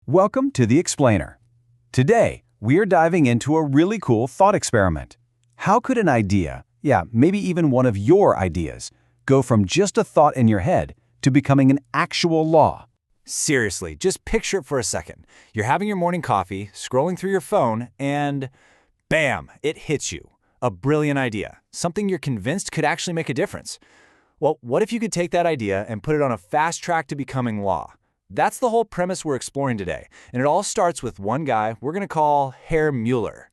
Welcome to The Explainer. Today, we're diving into a really cool thought experiment. How could an idea, maybe even one of your ideas, go from just a thought in your head to becoming an actual law? Seriously, just picture it for a second. You're having your morning coffee, scrolling through your phone, and bam, it hits you. A brilliant idea, something you're convinced could actually make a difference. Well, what if you could take that idea and put it on a fast track to becoming law? That's the whole premise we're exploring today, and it all starts with one guy we're going to call Herr Mueller.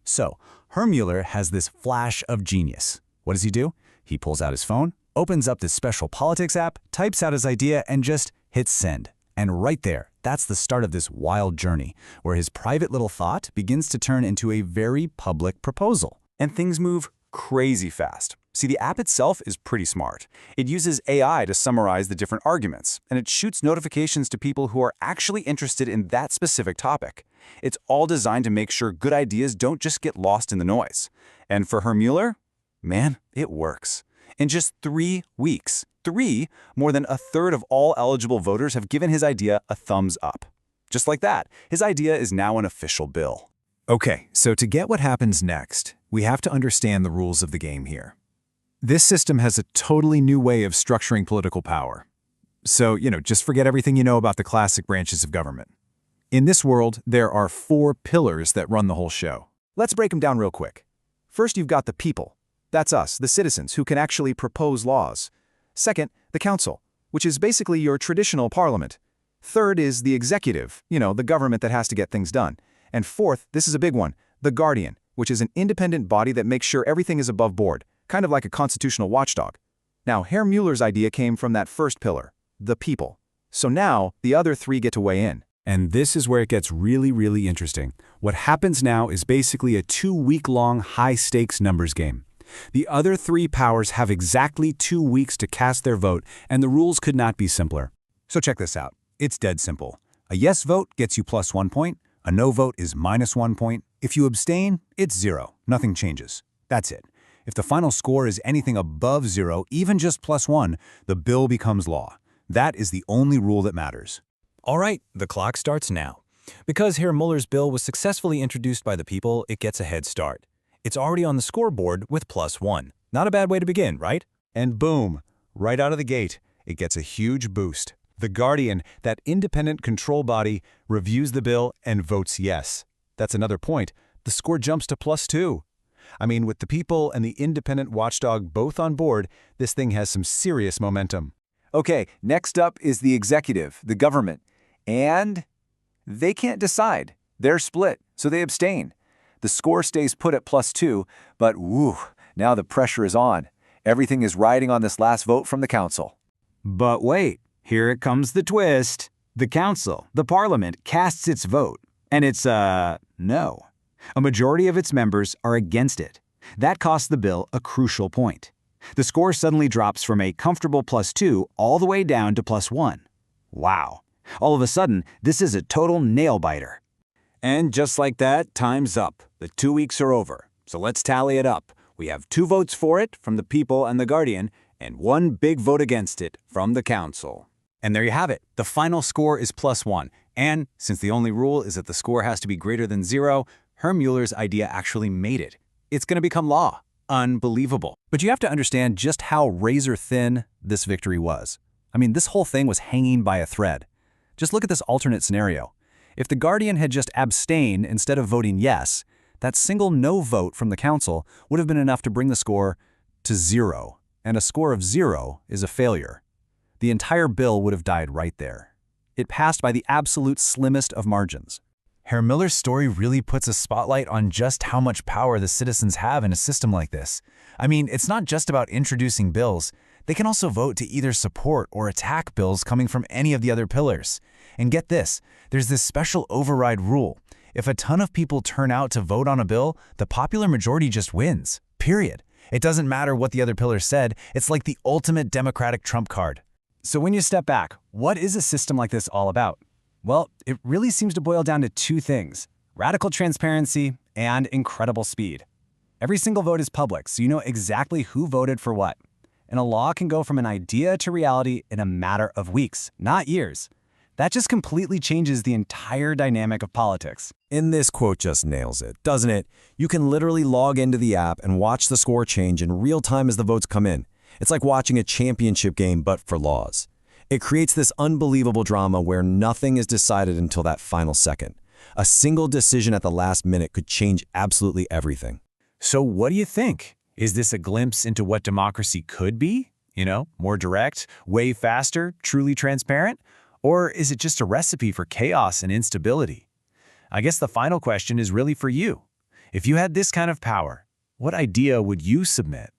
So, Herr Mueller has this flash of genius. What does he do? He pulls out his phone, opens up this special politics app, types out his idea, and just hits send. And right there, that's the start of this wild journey, where his private little thought begins to turn into a very public proposal. And things move crazy fast. See, the app itself is pretty smart. It uses AI to summarize the different arguments, and it shoots notifications to people who are actually interested in that specific topic. It's all designed to make sure good ideas don't just get lost in the noise. And for Herr Mueller, man, it works. In just 3 weeks, more than a third of all eligible voters have given his idea a thumbs up. Just like that, his idea is now an official bill. Okay, so to get what happens next, we have to understand the rules of the game here. This system has a totally new way of structuring political power. So, just forget everything you know about the classic branches of government. In this world, there are 4 pillars that run the whole show. Let's break them down real quick. First, you've got the people. That's us, the citizens, who can actually propose laws. Second, the council, which is basically your traditional parliament. Third is the executive, the government that has to get things done. And fourth, this is a big one, the guardian, which is an independent body that makes sure everything is above board, kind of like a constitutional watchdog. Now, Herr Mueller's idea came from that first pillar, the people. So now, the other 3 get to weigh in. And this is where it gets really, really interesting. What happens now is basically a 2-week-long high-stakes numbers game. The other 3 powers have exactly 2 weeks to cast their vote, and the rules could not be simpler. So check this out. It's dead simple. A yes vote gets you +1 point. A no vote is -1 point. If you abstain, it's 0. Nothing changes. That's it. If the final score is anything above 0, even just +1, the bill becomes law. That is the only rule that matters. All right, the clock starts now. Because Herr Mueller's bill was successfully introduced by the people, it gets a head start. It's already on the scoreboard with +1. Not a bad way to begin, right? And boom, right out of the gate, it gets a huge boost. The Guardian, that independent control body, reviews the bill and votes yes. That's another point. The score jumps to +2. I mean, with the people and the independent watchdog both on board, this thing has some serious momentum. Okay, next up is the executive, the government. And they can't decide. They're split, so they abstain. The score stays put at +2, but now the pressure is on. Everything is riding on this last vote from the council. But wait, here it comes the twist. The council, the parliament, casts its vote, and it's no. A majority of its members are against it. That costs the bill a crucial point. The score suddenly drops from a comfortable +2 all the way down to +1. Wow. All of a sudden, this is a total nail-biter. And just like that, time's up. The 2 weeks are over. So let's tally it up. We have 2 votes for it from the people and the Guardian, and 1 big vote against it from the council. And there you have it. The final score is +1. And since the only rule is that the score has to be greater than 0, Herr Mueller's idea actually made it. It's going to become law. Unbelievable. But you have to understand just how razor-thin this victory was. I mean, this whole thing was hanging by a thread. Just look at this alternate scenario. If the Guardian had just abstained instead of voting yes, that single no vote from the council would have been enough to bring the score to 0. And a score of 0 is a failure. The entire bill would have died right there. It passed by the absolute slimmest of margins. Herr Mueller's story really puts a spotlight on just how much power the citizens have in a system like this. I mean, it's not just about introducing bills. They can also vote to either support or attack bills coming from any of the other pillars. And get this, there's this special override rule. If a ton of people turn out to vote on a bill, the popular majority just wins. Period. It doesn't matter what the other pillars said. It's like the ultimate democratic trump card. So when you step back, what is a system like this all about? Well, it really seems to boil down to 2 things: radical transparency and incredible speed. Every single vote is public, so you know exactly who voted for what. And a law can go from an idea to reality in a matter of weeks, not years. That just completely changes the entire dynamic of politics. And this quote just nails it, doesn't it? You can literally log into the app and watch the score change in real time as the votes come in. It's like watching a championship game, but for laws. It creates this unbelievable drama where nothing is decided until that final second. A single decision at the last minute could change absolutely everything. So what do you think? Is this a glimpse into what democracy could be? More direct, way faster, truly transparent? Or is it just a recipe for chaos and instability? I guess the final question is really for you. If you had this kind of power, what idea would you submit?